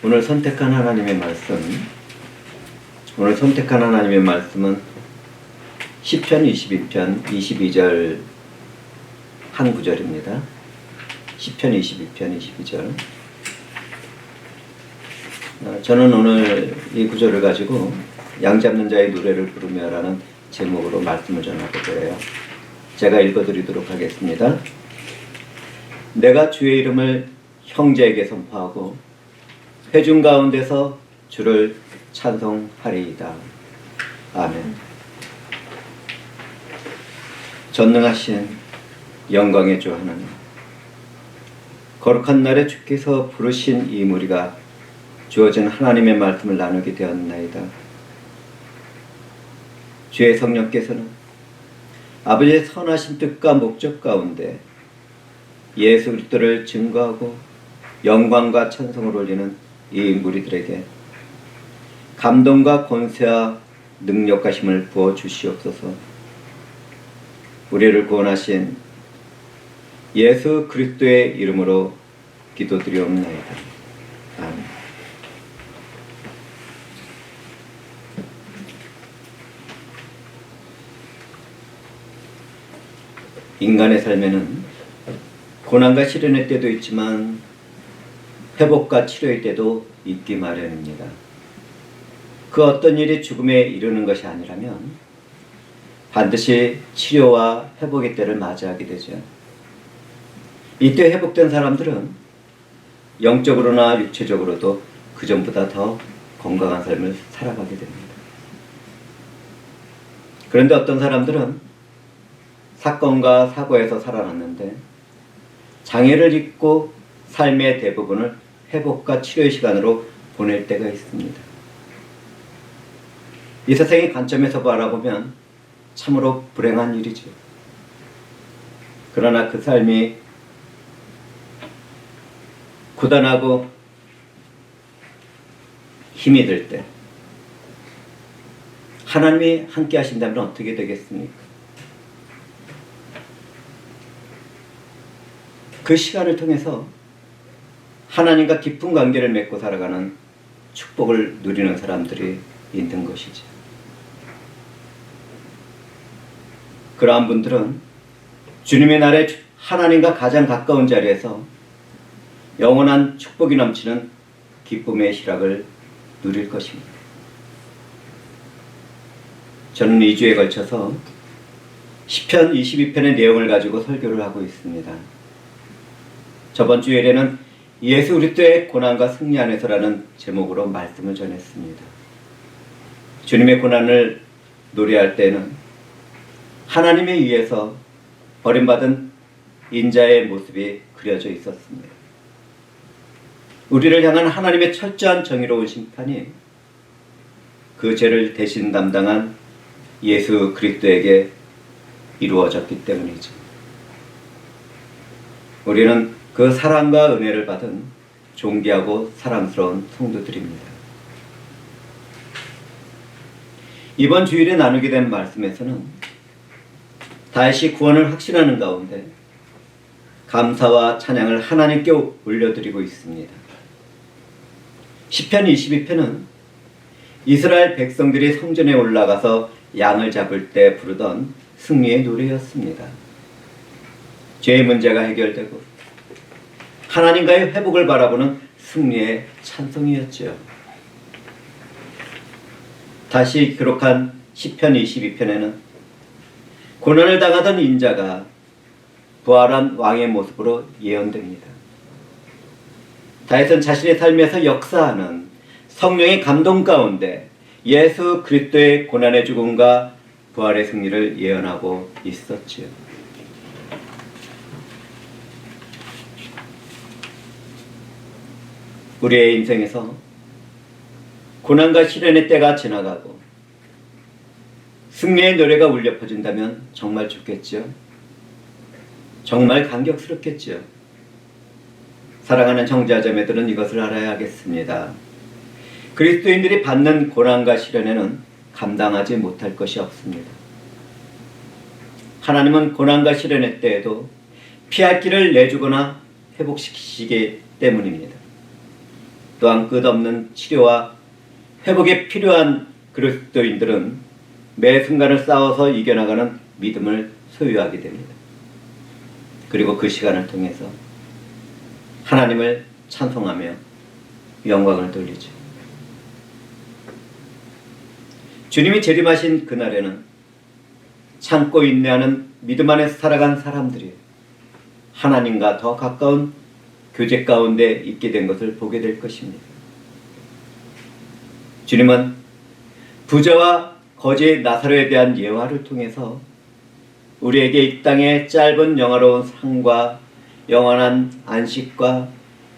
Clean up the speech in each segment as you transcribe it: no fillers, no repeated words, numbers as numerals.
오늘 선택한 하나님의 말씀은 시편 22편 22절 한 구절입니다. 시편 22편 22절. 저는 오늘 이 구절을 가지고 양 잡는 자의 노래를 부르며라는 제목으로 말씀을 전하게 되어요. 제가 읽어드리도록 하겠습니다. 내가 주의 이름을 형제에게 선포하고 회중 가운데서 주를 찬송하리이다. 아멘. 전능하신 영광의 주 하나님, 거룩한 날에 주께서 부르신 이 무리가 주어진 하나님의 말씀을 나누게 되었나이다. 주의 성령께서는 아버지의 선하신 뜻과 목적 가운데 예수 그리스도를 증거하고 영광과 찬송을 올리는 이 무리들에게 감동과 권세와 능력과 힘을 부어 주시옵소서. 우리를 구원하신 예수 그리스도의 이름으로 기도드리옵나이다. 아멘. 인간의 삶에는 고난과 시련의 때도 있지만 회복과 치료의 때도 있기 마련입니다. 그 어떤 일이 죽음에 이르는 것이 아니라면 반드시 치료와 회복의 때를 맞이하게 되죠. 이때 회복된 사람들은 영적으로나 육체적으로도 그전보다 더 건강한 삶을 살아가게 됩니다. 그런데 어떤 사람들은 사건과 사고에서 살아났는데 장애를 입고 삶의 대부분을 회복과 치료의 시간으로 보낼 때가 있습니다. 이 세상의 관점에서 바라보면 참으로 불행한 일이죠. 그러나 그 삶이 고단하고 힘이 들 때 하나님이 함께 하신다면 어떻게 되겠습니까? 그 시간을 통해서 하나님과 깊은 관계를 맺고 살아가는 축복을 누리는 사람들이 있는 것이죠. 그러한 분들은 주님의 날에 하나님과 가장 가까운 자리에서 영원한 축복이 넘치는 기쁨의 희락을 누릴 것입니다. 저는 2주에 걸쳐서 시편 22편의 내용을 가지고 설교를 하고 있습니다. 저번 주일에는 예수 그리스도의 고난과 승리 안에서라는 제목으로 말씀을 전했습니다. 주님의 고난을 노래할 때는 하나님에 의해서 버림받은 인자의 모습이 그려져 있었습니다. 우리를 향한 하나님의 철저한 정의로운 심판이 그 죄를 대신 담당한 예수 그리스도에게 이루어졌기 때문이죠. 우리는 그 사랑과 은혜를 받은 존귀하고 사랑스러운 성도들입니다. 이번 주일에 나누게 된 말씀에서는 다시 구원을 확신하는 가운데 감사와 찬양을 하나님께 올려드리고 있습니다. 시편 22편은 이스라엘 백성들이 성전에 올라가서 양을 잡을 때 부르던 승리의 노래였습니다. 죄의 문제가 해결되고 하나님과의 회복을 바라보는 승리의 찬송이었죠. 다시 기록한 시편 22편에는 고난을 당하던 인자가 부활한 왕의 모습으로 예언됩니다. 다윗은 자신의 삶에서 역사하는 성령의 감동 가운데 예수 그리스도의 고난의 죽음과 부활의 승리를 예언하고 있었지요. 우리의 인생에서 고난과 시련의 때가 지나가고 승리의 노래가 울려 퍼진다면 정말 좋겠죠. 정말 감격스럽겠죠. 사랑하는 형제자매들은 이것을 알아야 하겠습니다. 그리스도인들이 받는 고난과 시련에는 감당하지 못할 것이 없습니다. 하나님은 고난과 시련의 때에도 피할 길을 내주거나 회복시키시기 때문입니다. 또한 끝없는 치료와 회복에 필요한 그리스도인들은 매 순간을 싸워서 이겨나가는 믿음을 소유하게 됩니다. 그리고 그 시간을 통해서 하나님을 찬송하며 영광을 돌리죠. 주님이 재림하신 그날에는 참고 인내하는 믿음 안에서 살아간 사람들이 하나님과 더 가까운 교제 가운데 있게 된 것을 보게 될 것입니다. 주님은 부자와 거지 나사로에 대한 예화를 통해서 우리에게 이 땅의 짧은 영화로운 삶과 영원한 안식과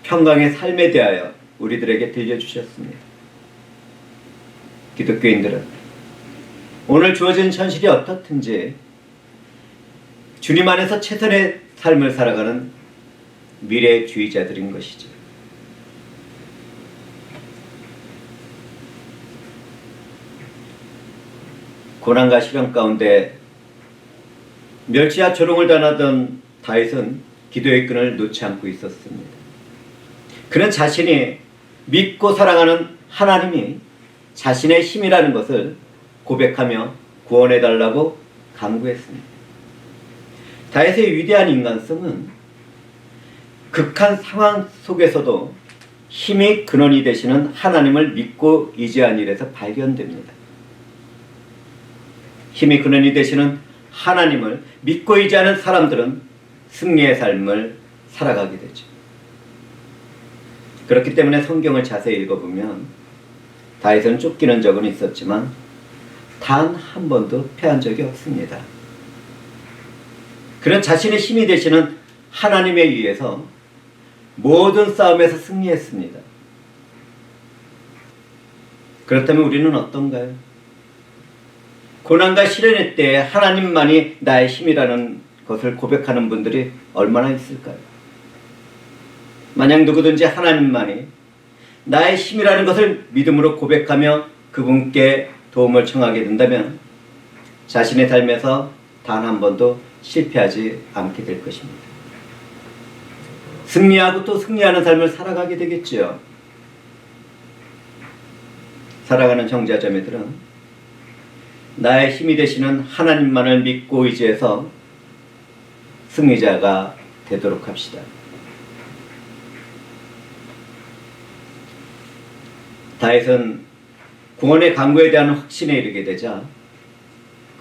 평강의 삶에 대하여 우리들에게 들려주셨습니다. 기독교인들은 오늘 주어진 현실이 어떻든지 주님 안에서 최선의 삶을 살아가는 미래주의자들인 것이죠. 고난과 시련 가운데 멸치와 조롱을 당하던 다윗은 기도의 끈을 놓지 않고 있었습니다. 그는 자신이 믿고 사랑하는 하나님이 자신의 힘이라는 것을 고백하며 구원해달라고 간구했습니다. 다윗의 위대한 인간성은 극한 상황 속에서도 힘이 근원이 되시는 하나님을 믿고 의지한 일에서 발견됩니다. 힘이 근원이 되시는 하나님을 믿고 의지하는 사람들은 승리의 삶을 살아가게 되죠. 그렇기 때문에 성경을 자세히 읽어보면 다윗은 쫓기는 적은 있었지만 단 한 번도 패한 적이 없습니다. 그는 자신의 힘이 되시는 하나님에 의해서 모든 싸움에서 승리했습니다. 그렇다면 우리는 어떤가요? 고난과 시련의 때 하나님만이 나의 힘이라는 것을 고백하는 분들이 얼마나 있을까요? 만약 누구든지 하나님만이 나의 힘이라는 것을 믿음으로 고백하며 그분께 도움을 청하게 된다면 자신의 삶에서 단 한 번도 실패하지 않게 될 것입니다. 승리하고 또 승리하는 삶을 살아가게 되겠지요. 사랑하는 형제자매들은 나의 힘이 되시는 하나님만을 믿고 의지해서 승리자가 되도록 합시다. 다윗은 구원의 강구에 대한 확신에 이르게 되자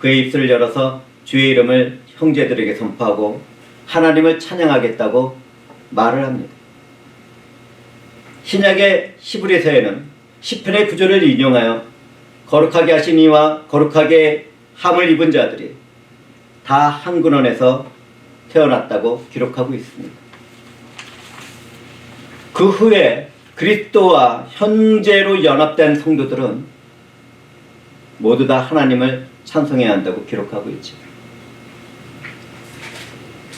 그의 입술을 열어서 주의 이름을 형제들에게 선포하고 하나님을 찬양하겠다고 말을 합니다. 신약의 히브리서에는 시편의 구절을 인용하여 거룩하게 하신 이와 거룩하게 함을 입은 자들이 다 한 근원에서 태어났다고 기록하고 있습니다. 그 후에 그리스도와 형제로 연합된 성도들은 모두 다 하나님을 찬송해야 한다고 기록하고 있죠.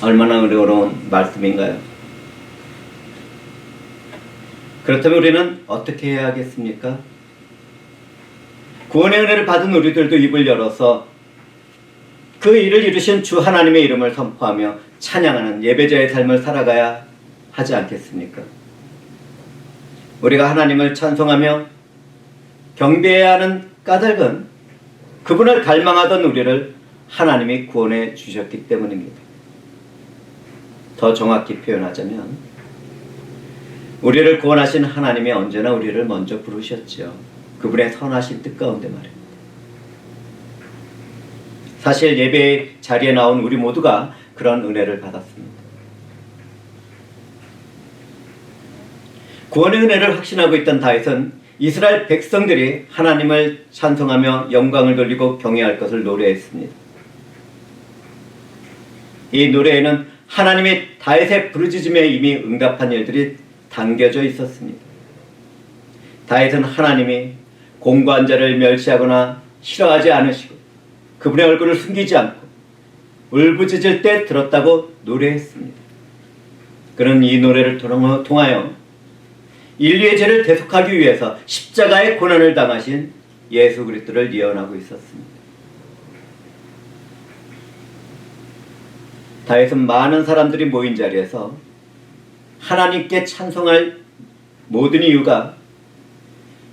얼마나 어려운 말씀인가요? 그렇다면 우리는 어떻게 해야 하겠습니까? 구원의 은혜를 받은 우리들도 입을 열어서 그 일을 이루신 주 하나님의 이름을 선포하며 찬양하는 예배자의 삶을 살아가야 하지 않겠습니까? 우리가 하나님을 찬송하며 경배해야 하는 까닭은 그분을 갈망하던 우리를 하나님이 구원해 주셨기 때문입니다. 더 정확히 표현하자면 우리를 구원하신 하나님이 언제나 우리를 먼저 부르셨죠. 그분의 선하신 뜻 가운데 말입니다. 사실 예배 자리에 나온 우리 모두가 그런 은혜를 받았습니다. 구원의 은혜를 확신하고 있던 다윗은 이스라엘 백성들이 하나님을 찬송하며 영광을 돌리고 경외할 것을 노래했습니다. 이 노래에는 하나님이 다윗의 부르짖음에 이미 응답한 일들이 담겨져 있었습니다. 다윗은 하나님이 공고한 자를 멸시하거나 싫어하지 않으시고 그분의 얼굴을 숨기지 않고 울부짖을 때 들었다고 노래했습니다. 그는 이 노래를 통하여 인류의 죄를 대속하기 위해서 십자가의 고난을 당하신 예수 그리스도를 예언하고 있었습니다. 다윗은 많은 사람들이 모인 자리에서 하나님께 찬송할 모든 이유가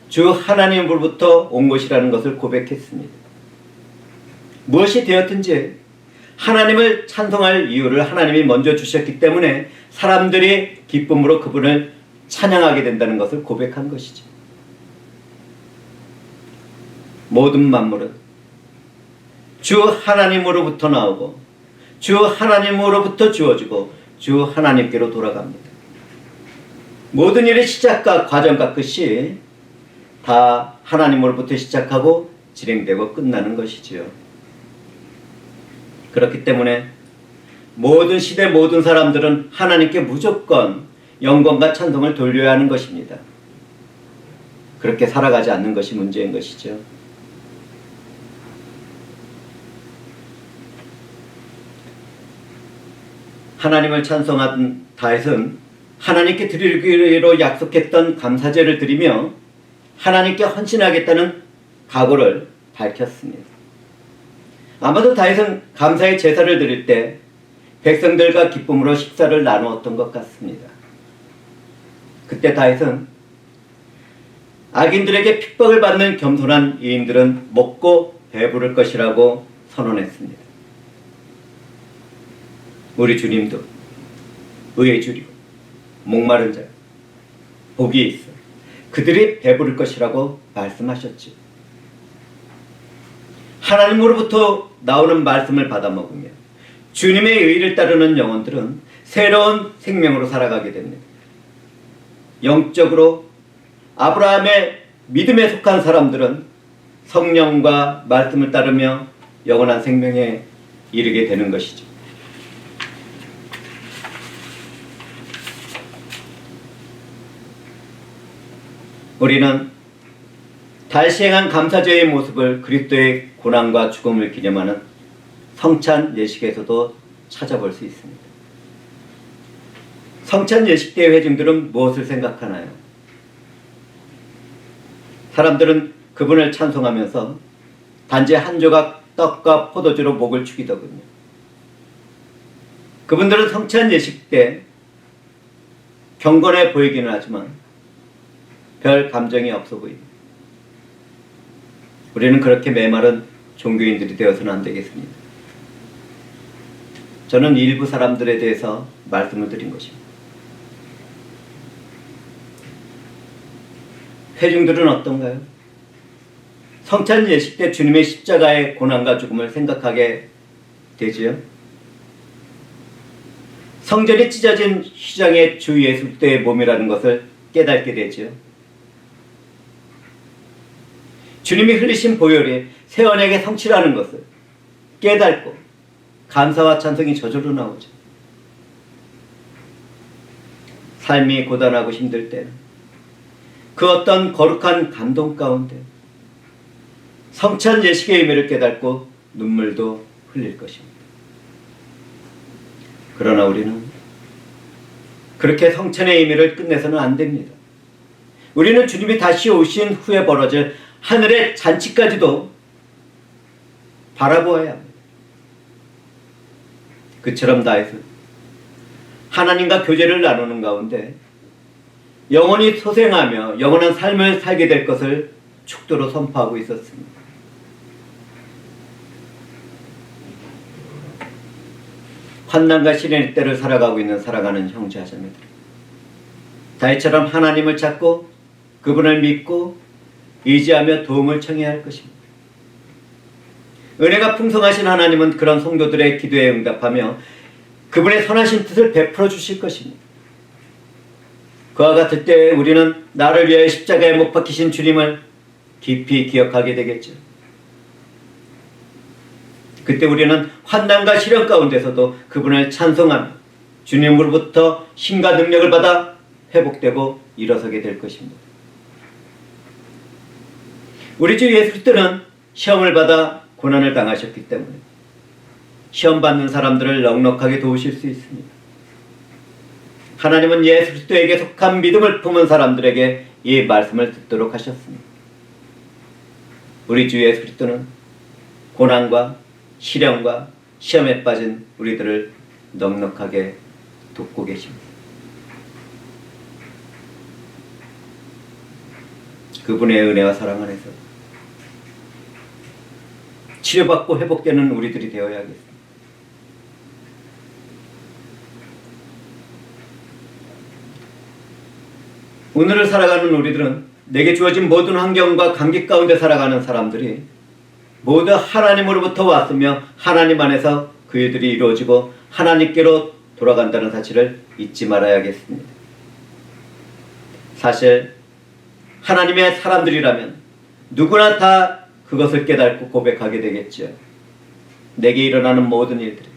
주 하나님으로부터 온 것이라는 것을 고백했습니다. 무엇이 되었든지 하나님을 찬송할 이유를 하나님이 먼저 주셨기 때문에 사람들이 기쁨으로 그분을 찬양하게 된다는 것을 고백한 것이죠. 모든 만물은 주 하나님으로부터 나오고 주 하나님으로부터 주어지고 주 하나님께로 돌아갑니다. 모든 일의 시작과 과정과 끝이 다 하나님으로부터 시작하고 진행되고 끝나는 것이지요. 그렇기 때문에 모든 시대 모든 사람들은 하나님께 무조건 영광과 찬송을 돌려야 하는 것입니다. 그렇게 살아가지 않는 것이 문제인 것이죠. 하나님을 찬송한 다윗은 하나님께 드리기로 약속했던 감사제를 드리며 하나님께 헌신하겠다는 각오를 밝혔습니다. 아마도 다윗은 감사의 제사를 드릴 때 백성들과 기쁨으로 식사를 나누었던 것 같습니다. 그때 다윗은 악인들에게 핍박을 받는 겸손한 이인들은 먹고 배부를 것이라고 선언했습니다. 우리 주님도 의의 주리고 목마른 자 복이 있어 그들이 배부를 것이라고 말씀하셨지. 하나님으로부터 나오는 말씀을 받아 먹으며 주님의 의를 따르는 영혼들은 새로운 생명으로 살아가게 됩니다. 영적으로 아브라함의 믿음에 속한 사람들은 성령과 말씀을 따르며 영원한 생명에 이르게 되는 것이죠. 우리는 다시 행한 감사제의 모습을 그리스도의 고난과 죽음을 기념하는 성찬 예식에서도 찾아볼 수 있습니다. 성찬 예식 때 회중들은 무엇을 생각하나요? 사람들은 그분을 찬송하면서 단지 한 조각 떡과 포도주로 목을 축이더군요. 그분들은 성찬 예식 때 경건해 보이기는 하지만 별 감정이 없어 보입니다. 우리는 그렇게 메마른 종교인들이 되어서는 안 되겠습니다. 저는 일부 사람들에 대해서 말씀을 드린 것입니다. 회중들은 어떤가요? 성찬 예식 때 주님의 십자가의 고난과 죽음을 생각하게 되지요. 성전이 찢어진 휘장의 주 예수 그리스도의 몸이라는 것을 깨닫게 되지요. 주님이 흘리신 보혈이 새 언약의 성취라는 것을 깨닫고 감사와 찬송이 저절로 나오죠. 삶이 고단하고 힘들 때는 그 어떤 거룩한 감동 가운데 성찬 예식의 의미를 깨닫고 눈물도 흘릴 것입니다. 그러나 우리는 그렇게 성찬의 의미를 끝내서는 안 됩니다. 우리는 주님이 다시 오신 후에 벌어질 하늘의 잔치까지도 바라보아야 합니다. 그처럼 다윗은 하나님과 교제를 나누는 가운데 영원히 소생하며 영원한 삶을 살게 될 것을 축도로 선포하고 있었습니다. 환난과 시련의 때를 살아가고 있는 사랑하는 형제자매들, 다윗처럼 하나님을 찾고 그분을 믿고 의지하며 도움을 청해야 할 것입니다. 은혜가 풍성하신 하나님은 그런 성도들의 기도에 응답하며 그분의 선하신 뜻을 베풀어 주실 것입니다. 그와 같을 때 우리는 나를 위하여 십자가에 못 박히신 주님을 깊이 기억하게 되겠죠. 그때 우리는 환난과 시련 가운데서도 그분을 찬송하며 주님으로부터 힘과 능력을 받아 회복되고 일어서게 될 것입니다. 우리 주 예수 그리스도는 시험을 받아 고난을 당하셨기 때문에 시험 받는 사람들을 넉넉하게 도우실 수 있습니다. 하나님은 예수 그리스도에게 속한 믿음을 품은 사람들에게 이 말씀을 듣도록 하셨습니다. 우리 주 예수 그리스도는 고난과 시련과 시험에 빠진 우리들을 넉넉하게 돕고 계십니다. 그분의 은혜와 사랑 안에서 치료받고 회복되는 우리들이 되어야겠습니다. 오늘을 살아가는 우리들은 내게 주어진 모든 환경과 감기 가운데 살아가는 사람들이 모두 하나님으로부터 왔으며 하나님 안에서 그 일들이 이루어지고 하나님께로 돌아간다는 사실을 잊지 말아야겠습니다. 사실 하나님의 사람들이라면 누구나 다 그것을 깨닫고 고백하게 되겠죠. 내게 일어나는 모든 일들이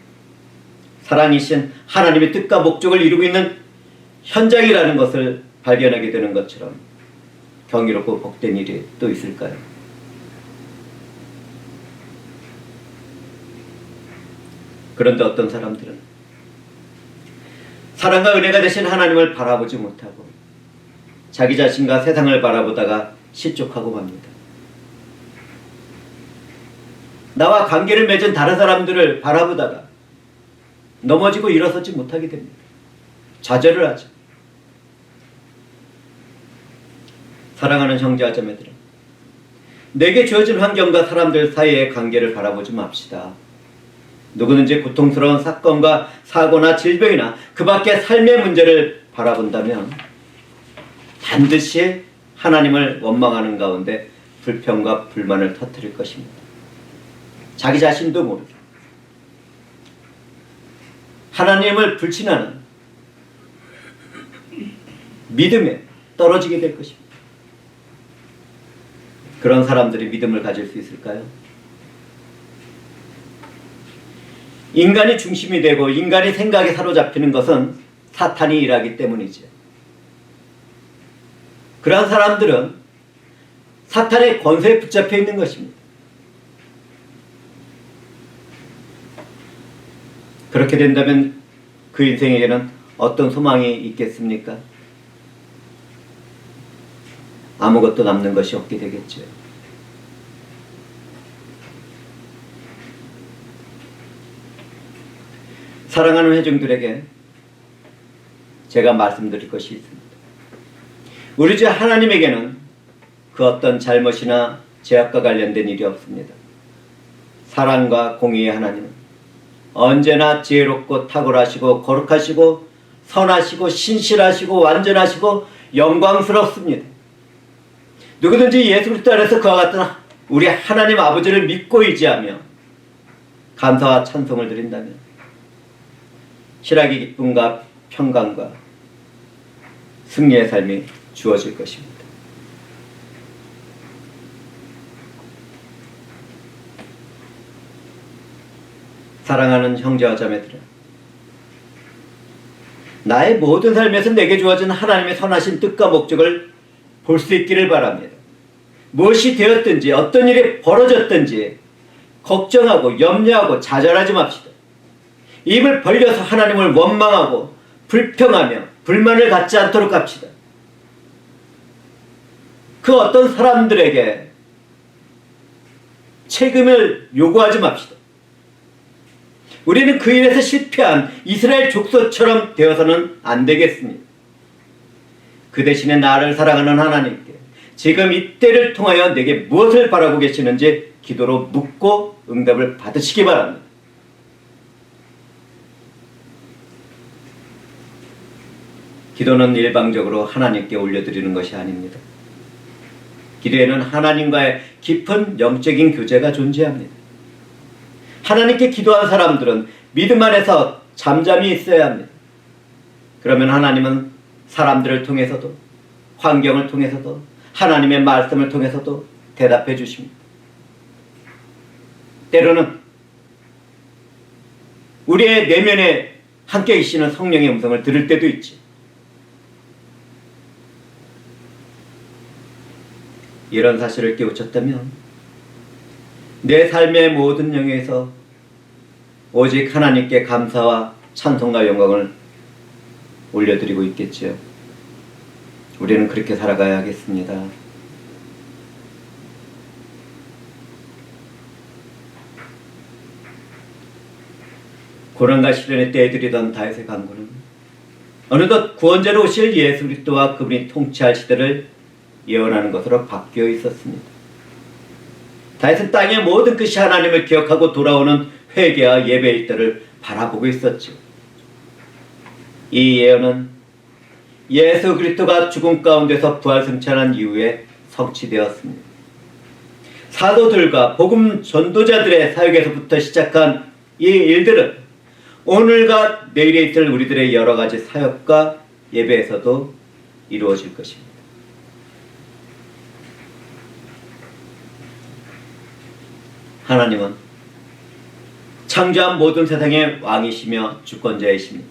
사랑이신 하나님의 뜻과 목적을 이루고 있는 현장이라는 것을 발견하게 되는 것처럼 경이롭고 복된 일이 또 있을까요? 그런데 어떤 사람들은 사랑과 은혜가 되신 하나님을 바라보지 못하고 자기 자신과 세상을 바라보다가 실족하고 맙니다. 나와 관계를 맺은 다른 사람들을 바라보다가 넘어지고 일어서지 못하게 됩니다. 좌절을 하죠. 사랑하는 형제와 자매들은 내게 주어진 환경과 사람들 사이의 관계를 바라보지 맙시다. 누구든지 고통스러운 사건과 사고나 질병이나 그 밖의 삶의 문제를 바라본다면 반드시 하나님을 원망하는 가운데 불평과 불만을 터뜨릴 것입니다. 자기 자신도 모르게 하나님을 불신하는 믿음에 떨어지게 될 것입니다. 그런 사람들이 믿음을 가질 수 있을까요? 인간이 중심이 되고 인간의 생각에 사로잡히는 것은 사탄이 일하기 때문이죠. 그러한 사람들은 사탄의 권세에 붙잡혀 있는 것입니다. 그렇게 된다면 그 인생에게는 어떤 소망이 있겠습니까? 아무것도 남는 것이 없게 되겠죠. 사랑하는 회중들에게 제가 말씀드릴 것이 있습니다. 우리 주 하나님에게는 그 어떤 잘못이나 죄악과 관련된 일이 없습니다. 사랑과 공의의 하나님은 언제나 지혜롭고 탁월하시고 거룩하시고 선하시고 신실하시고 완전하시고 영광스럽습니다. 누구든지 예수 그리스도 안에서 그와 같은 우리 하나님 아버지를 믿고 의지하며 감사와 찬송을 드린다면 희락의 기쁨과 평강과 승리의 삶이 주어질 것입니다. 사랑하는 형제와 자매들아, 나의 모든 삶에서 내게 주어진 하나님의 선하신 뜻과 목적을 볼 수 있기를 바랍니다. 무엇이 되었든지 어떤 일이 벌어졌든지 걱정하고 염려하고 좌절하지 맙시다. 입을 벌려서 하나님을 원망하고 불평하며 불만을 갖지 않도록 합시다. 그 어떤 사람들에게 책임을 요구하지 맙시다. 우리는 그 일에서 실패한 이스라엘 족속처럼 되어서는 안 되겠습니다. 그 대신에 나를 사랑하는 하나님께 지금 이때를 통하여 내게 무엇을 바라고 계시는지 기도로 묻고 응답을 받으시기 바랍니다. 기도는 일방적으로 하나님께 올려드리는 것이 아닙니다. 기도에는 하나님과의 깊은 영적인 교제가 존재합니다. 하나님께 기도한 사람들은 믿음 안에서 잠잠히 있어야 합니다. 그러면 하나님은 사람들을 통해서도 환경을 통해서도 하나님의 말씀을 통해서도 대답해 주십니다. 때로는 우리의 내면에 함께 계시는 성령의 음성을 들을 때도 있지. 이런 사실을 깨우쳤다면 내 삶의 모든 영역에서 오직 하나님께 감사와 찬송과 영광을 올려드리고 있겠지요. 우리는 그렇게 살아가야 하겠습니다. 고난과 시련의 때에 드리던 다윗의 간구는 어느덧 구원자로 오실 예수 그리스도와 그분이 통치할 시대를 예언하는 것으로 바뀌어 있었습니다. 다윗은 땅의 모든 끝이 하나님을 기억하고 돌아오는 회개와 예배의 때를 바라보고 있었죠. 이 예언은 예수 그리스도가 죽음 가운데서 부활 승천한 이후에 성취되었습니다. 사도들과 복음 전도자들의 사역에서부터 시작한 이 일들은 오늘과 내일에 있을 우리들의 여러 가지 사역과 예배에서도 이루어질 것입니다. 하나님은 창조한 모든 세상의 왕이시며 주권자이십니다.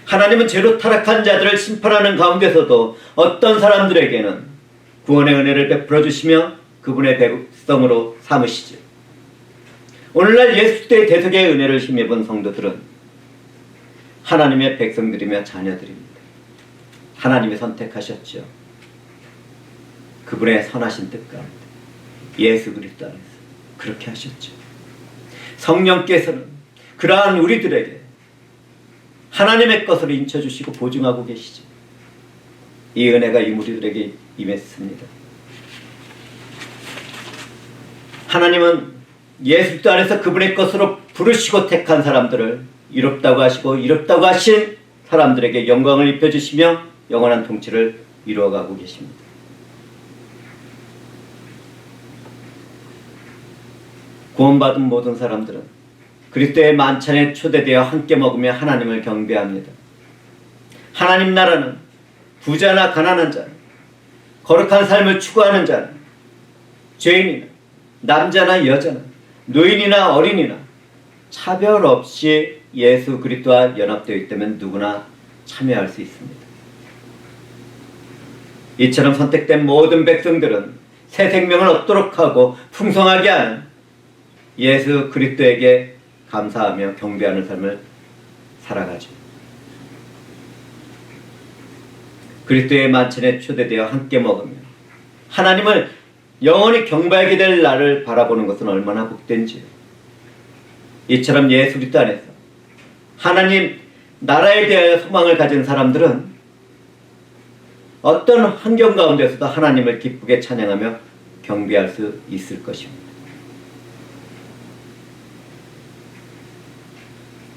하나님은 죄로 타락한 자들을 심판하는 가운데서도 어떤 사람들에게는 구원의 은혜를 베풀어 주시며 그분의 백성으로 삼으시죠. 오늘날 예수의 대속의 은혜를 힘입은 성도들은 하나님의 백성들이며 자녀들입니다. 하나님이 선택하셨죠. 그분의 선하신 뜻 가운데 예수 그리스도 안에서 그렇게 하셨죠. 성령께서는 그러한 우리들에게 하나님의 것으로 인쳐주시고 보증하고 계시죠. 이 은혜가 이 우리들에게 임했습니다. 하나님은 예수 그리스도 안에서 그분의 것으로 부르시고 택한 사람들을 이롭다고 하시고 이롭다고 하신 사람들에게 영광을 입혀주시며 영원한 통치를 이루어가고 계십니다. 구원받은 모든 사람들은 그리스도의 만찬에 초대되어 함께 먹으며 하나님을 경배합니다. 하나님 나라는 부자나 가난한 자, 거룩한 삶을 추구하는 자는 죄인이나 남자나 여자나 노인이나 어린이나 차별 없이 예수 그리스도와 연합되어 있다면 누구나 참여할 수 있습니다. 이처럼 선택된 모든 백성들은 새 생명을 얻도록 하고 풍성하게 하는 예수 그리스도에게 감사하며 경배하는 삶을 살아가죠. 그리스도의 만찬에 초대되어 함께 먹으며 하나님을 영원히 경배하게 될 날을 바라보는 것은 얼마나 복된지요. 이처럼 예수 그리스도 안에서 하나님 나라에 대하여 소망을 가진 사람들은 어떤 환경 가운데서도 하나님을 기쁘게 찬양하며 경배할 수 있을 것입니다.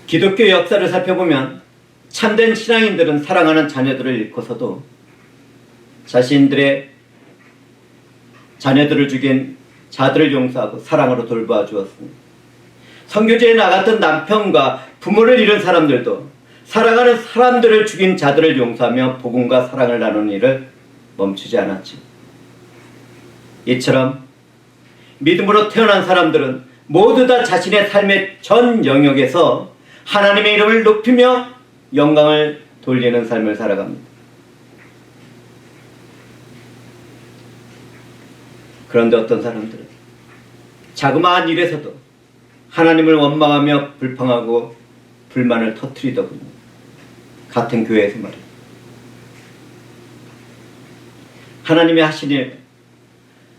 기독교 역사를 살펴보면 참된 신앙인들은 사랑하는 자녀들을 잃고서도 자신들의 자녀들을 죽인 자들을 용서하고 사랑으로 돌보아 주었습니다. 선교지에 나갔던 남편과 부모를 잃은 사람들도 사랑하는 사람들을 죽인 자들을 용서하며 복음과 사랑을 나누는 일을 멈추지 않았죠. 이처럼 믿음으로 태어난 사람들은 모두 다 자신의 삶의 전 영역에서 하나님의 이름을 높이며 영광을 돌리는 삶을 살아갑니다. 그런데 어떤 사람들은 자그마한 일에서도 하나님을 원망하며 불평하고 불만을 터뜨리더군요. 같은 교회에서 말이에요. 하나님이 하신 일,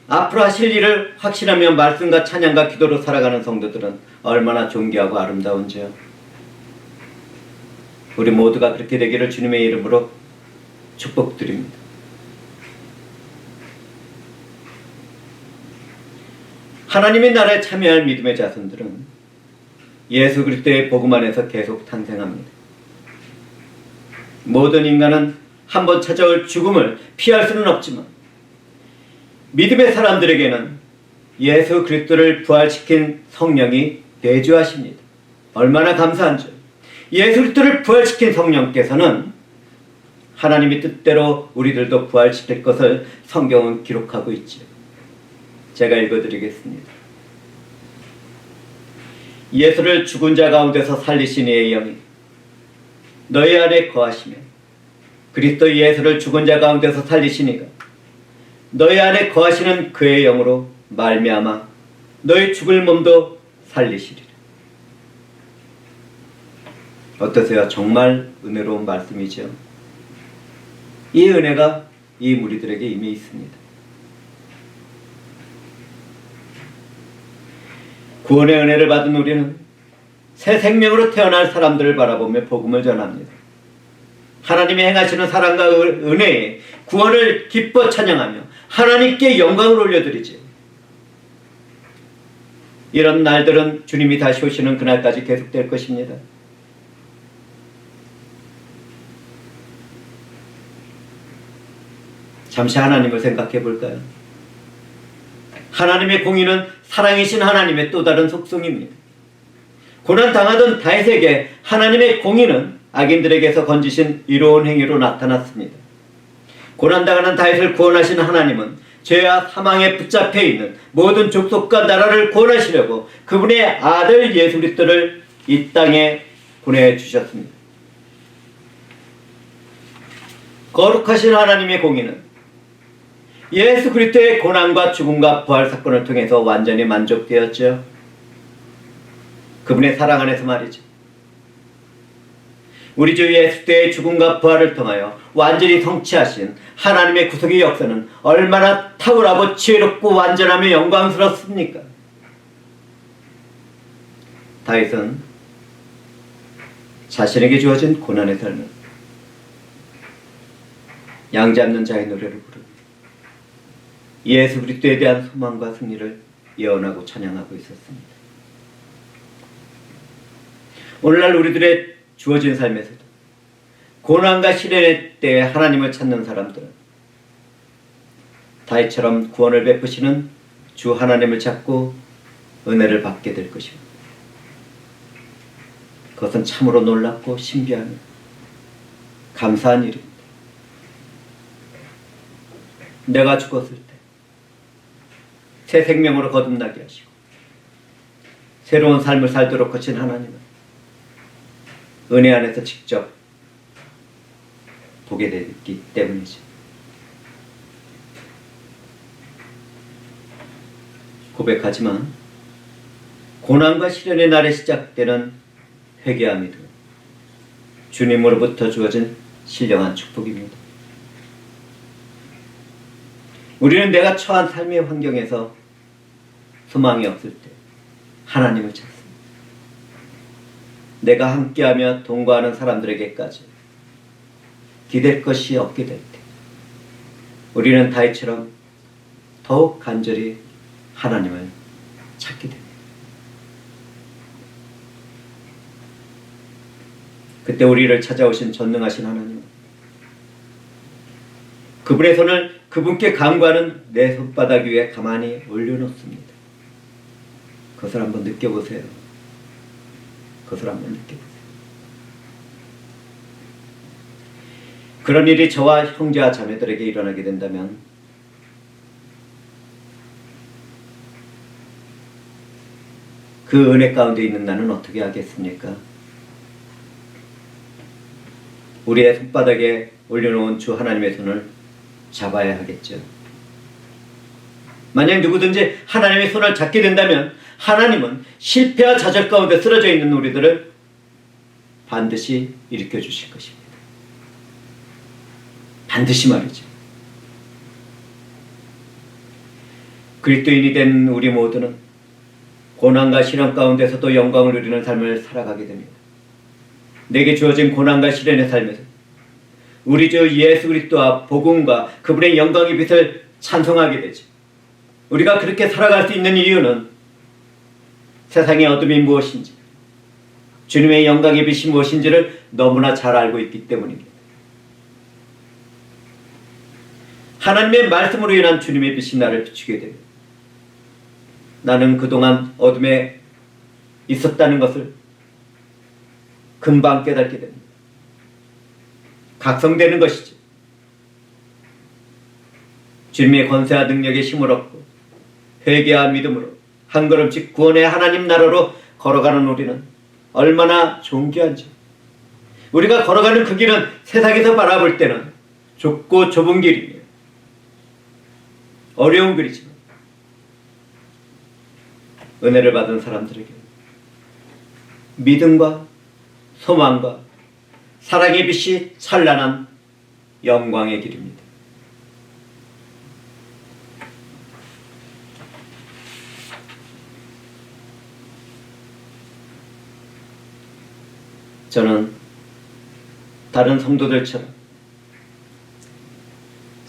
앞으로 하실 일을 확신하며 말씀과 찬양과 기도로 살아가는 성도들은 얼마나 존귀하고 아름다운지요. 우리 모두가 그렇게 되기를 주님의 이름으로 축복드립니다. 하나님의 나라에 참여할 믿음의 자손들은 예수 그리스도의 복음 안에서 계속 탄생합니다. 모든 인간은 한번 찾아올 죽음을 피할 수는 없지만 믿음의 사람들에게는 예수 그리스도를 부활시킨 성령이 내주하십니다. 얼마나 감사한지. 예수 그리스도를 부활시킨 성령께서는 하나님의 뜻대로 우리들도 부활시킬 것을 성경은 기록하고 있죠. 제가 읽어드리겠습니다. 예수를 죽은 자 가운데서 살리신 이의 영이 너희 안에 거하시며 그리스도 예수를 죽은 자 가운데서 살리시니가 너희 안에 거하시는 그의 영으로 말미암아 너희 죽을 몸도 살리시리라. 어떠세요? 정말 은혜로운 말씀이죠. 이 은혜가 이 무리들에게 이미 있습니다. 구원의 은혜를 받은 우리는 새 생명으로 태어날 사람들을 바라보며 복음을 전합니다. 하나님이 행하시는 사랑과 은혜에 구원을 기뻐 찬양하며 하나님께 영광을 올려드리지. 이런 날들은 주님이 다시 오시는 그날까지 계속될 것입니다. 잠시 하나님을 생각해 볼까요? 하나님의 공의는 사랑이신 하나님의 또 다른 속성입니다. 고난당하던 다윗에게 하나님의 공의는 악인들에게서 건지신 이로운 행위로 나타났습니다. 고난당하는 다윗을 구원하신 하나님은 죄와 사망에 붙잡혀 있는 모든 족속과 나라를 구원하시려고 그분의 아들 예수 그리스도를 이 땅에 보내주셨습니다. 거룩하신 하나님의 공의는 예수 그리스도의 고난과 죽음과 부활 사건을 통해서 완전히 만족되었죠. 그분의 사랑 안에서 말이죠. 우리 주 예수 그리스도의 죽음과 부활을 통하여 완전히 성취하신 하나님의 구속의 역사는 얼마나 탁월하고 지혜롭고 완전하며 영광스럽습니까? 다윗은 자신에게 주어진 고난의 삶을 양 잡는 자의 노래를 부르며 예수 그리스도에 대한 소망과 승리를 예언하고 찬양하고 있었습니다. 오늘날 우리들의 주어진 삶에서도 고난과 시련의 때에 하나님을 찾는 사람들은 다윗처럼 구원을 베푸시는 주 하나님을 찾고 은혜를 받게 될 것입니다. 그것은 참으로 놀랍고 신비하며 감사한 일입니다. 내가 죽었을 때 새 생명으로 거듭나게 하시고 새로운 삶을 살도록 하신 하나님은 은혜 안에서 직접 보게 되기 때문이죠. 고백하지만 고난과 시련의 날에 시작되는 회개와 믿음, 주님으로부터 주어진 신령한 축복입니다. 우리는 내가 처한 삶의 환경에서 소망이 없을 때 하나님을 찾습니다. 내가 함께하며 동거하는 사람들에게까지 기댈 것이 없게 될 때 우리는 다윗처럼 더욱 간절히 하나님을 찾게 됩니다. 그때 우리를 찾아오신 전능하신 하나님, 그분의 손을 그분께 간구하는 내 손바닥 위에 가만히 올려놓습니다. 그것을 한번 느껴보세요. 그것을 한번 느껴보세요. 그런 일이 저와 형제와 자매들에게 일어나게 된다면 그 은혜 가운데 있는 나는 어떻게 하겠습니까? 우리의 손바닥에 올려놓은 주 하나님의 손을 잡아야 하겠죠. 만약 누구든지 하나님의 손을 잡게 된다면 하나님은 실패와 좌절 가운데 쓰러져 있는 우리들을 반드시 일으켜 주실 것입니다. 반드시 말이죠. 그리스도인이 된 우리 모두는 고난과 시련 가운데서도 영광을 누리는 삶을 살아가게 됩니다. 내게 주어진 고난과 시련의 삶에서 우리 주 예수 그리스도와 복음과 그분의 영광의 빛을 찬송하게 되죠. 우리가 그렇게 살아갈 수 있는 이유는 세상의 어둠이 무엇인지, 주님의 영광의 빛이 무엇인지를 너무나 잘 알고 있기 때문입니다. 하나님의 말씀으로 인한 주님의 빛이 나를 비추게 됩니다. 나는 그동안 어둠에 있었다는 것을 금방 깨닫게 됩니다. 각성되는 것이죠. 주님의 권세와 능력의 힘을 얻고 회개와 믿음으로 한 걸음씩 구원의 하나님 나라로 걸어가는 우리는 얼마나 존귀한지. 우리가 걸어가는 그 길은 세상에서 바라볼 때는 좁고 좁은 길이며 어려운 길이지만 은혜를 받은 사람들에게 믿음과 소망과 사랑의 빛이 찬란한 영광의 길입니다. 저는 다른 성도들처럼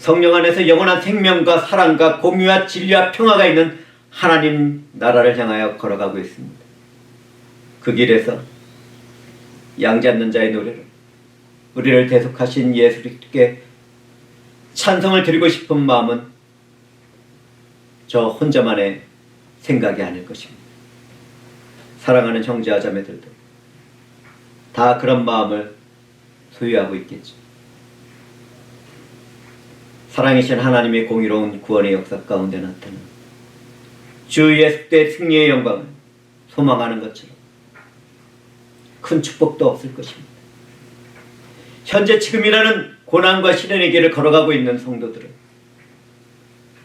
성령 안에서 영원한 생명과 사랑과 공유와 진리와 평화가 있는 하나님 나라를 향하여 걸어가고 있습니다. 그 길에서 양 잡는 자의 노래로 우리를 대속하신 예수님께 찬송을 드리고 싶은 마음은 저 혼자만의 생각이 아닐 것입니다. 사랑하는 형제와 자매들도 다 그런 마음을 소유하고 있겠죠. 사랑이신 하나님의 공의로운 구원의 역사 가운데 나타난 주 예수의 승리의 영광을 소망하는 것처럼 큰 축복도 없을 것입니다. 현재 지금이라는 고난과 시련의 길을 걸어가고 있는 성도들은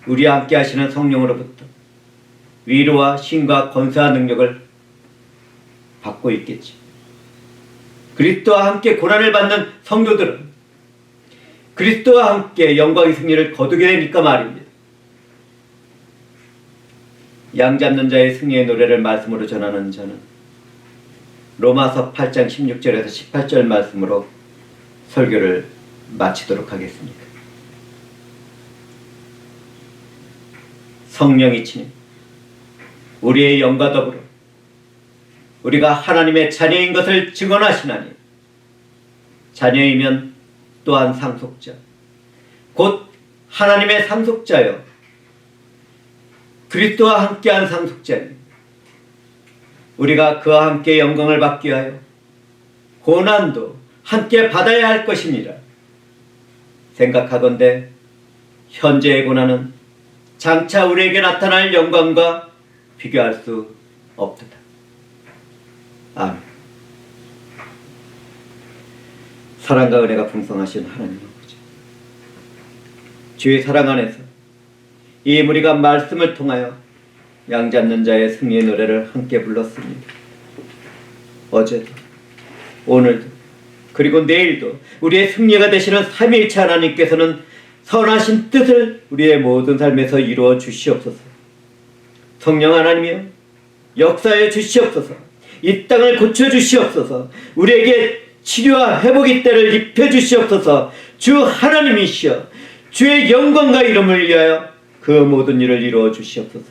우리와 함께 하시는 성령으로부터 위로와 힘과 권세와 능력을 받고 있겠지. 그리스도와 함께 고난을 받는 성도들은 그리스도와 함께 영광의 승리를 거두게 되니까 말입니다. 양 잡는 자의 승리의 노래를 말씀으로 전하는 저는 로마서 8장 16절에서 18절 말씀으로 설교를 마치도록 하겠습니다. 성령이 친히 우리의 영과 더불어 우리가 하나님의 자녀인 것을 증언하시나니 자녀이면 또한 상속자 곧 하나님의 상속자여 그리스도와 함께한 상속자니 우리가 그와 함께 영광을 받기 위하여 고난도 함께 받아야 할 것입니다. 생각하건대 현재의 고난은 장차 우리에게 나타날 영광과 비교할 수 없도다. 아멘. 사랑과 은혜가 풍성하신 하나님 아버지, 주의 사랑 안에서 이 무리가 말씀을 통하여 양 잡는 자의 승리의 노래를 함께 불렀습니다. 어제도 오늘도 그리고 내일도 우리의 승리가 되시는 삼위일체 하나님께서는 선하신 뜻을 우리의 모든 삶에서 이루어 주시옵소서. 성령 하나님이여 역사해 주시옵소서. 이 땅을 고쳐 주시옵소서. 우리에게 치료와 회복의 때를 입혀 주시옵소서. 주 하나님이시여 주의 영광과 이름을 위하여 그 모든 일을 이루어 주시옵소서.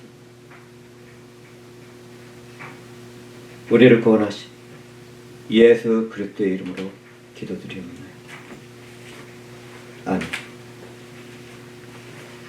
우리를 구원하신 예수 그리스도의 이름으로 기도드리옵나이다. 아멘.